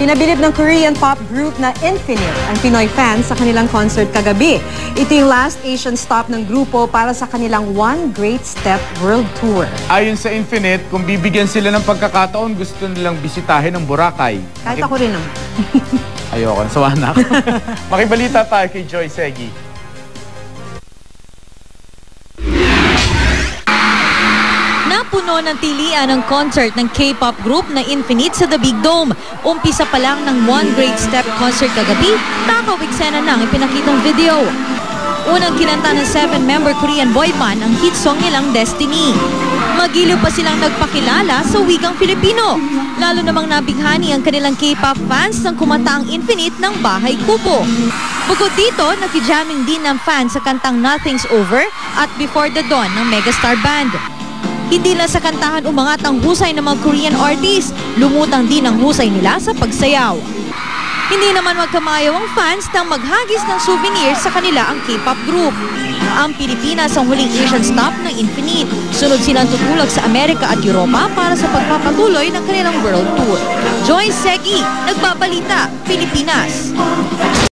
Pinabilib ng Korean pop group na Infinite ang Pinoy fans sa kanilang concert kagabi. Ito yung last Asian stop ng grupo para sa kanilang One Great Step World Tour. Ayon sa Infinite, kung bibigyan sila ng pagkakataon, gusto nilang bisitahin ang Boracay. Kahit ako rin naman. Ayoko, sawa na ako. Makibalita tayo kay Joy Segi. Napuno ng tilian ang concert ng K-pop group na Infinite sa The Big Dome. Umpisa pa lang ng One Great Step concert kagabi, takaw eksena na ang ipinakitang video. Unang kinanta ng 7-member Korean boy band ang hit song nilang Destiny. Magiliw pa silang nagpakilala sa wikang Filipino. Lalo namang nabighani ang kanilang K-pop fans nang kumanta ang Infinite ng Bahay Kubo. Bukod dito, nakijamming din ng fans sa kantang Nothing's Over at Before the Dawn ng Megastar Band. Hindi lang sa kantahan umangat ang husay ng mga Korean artists, lumutang din ang husay nila sa pagsayaw. Hindi naman magkamayaw ang fans nang maghagis ng souvenirs sa kanila ang K-pop group. Ang Pilipinas ang huling Asian stop ng Infinite. Sunod silang tutulak sa Amerika at Europa para sa pagpapatuloy ng kanilang world tour. Joy Segi, Nagbabalita, Pilipinas.